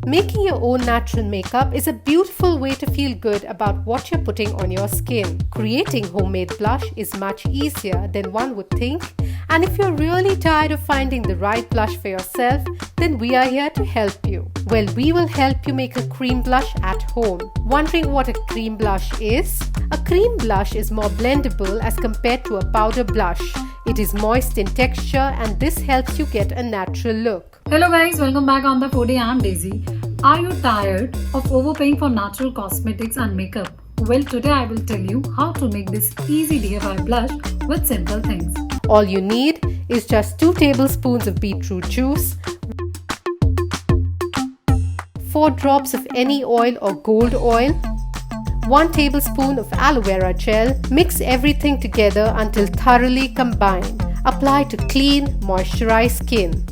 Making your own natural makeup is a beautiful way to feel good about what you're putting on your skin. Creating homemade blush is much easier than one would think, and if you're really tired of finding the right blush for yourself, then we are here to help you. Well, we will help you make a cream blush at home. Wondering what a cream blush is? A cream blush is more blendable as compared to a powder blush. It is moist in texture and this helps you get a natural look. Hello guys, welcome back on the Foodie. I'm Daisy. Are you tired of overpaying for natural cosmetics and makeup? Well, today I will tell you how to make this easy DIY blush with simple things. All you need is just 2 tablespoons of beetroot juice, 4 drops of any oil or gold oil, 1 tablespoon of aloe vera gel. Mix everything together until thoroughly combined. Apply to clean, moisturized skin.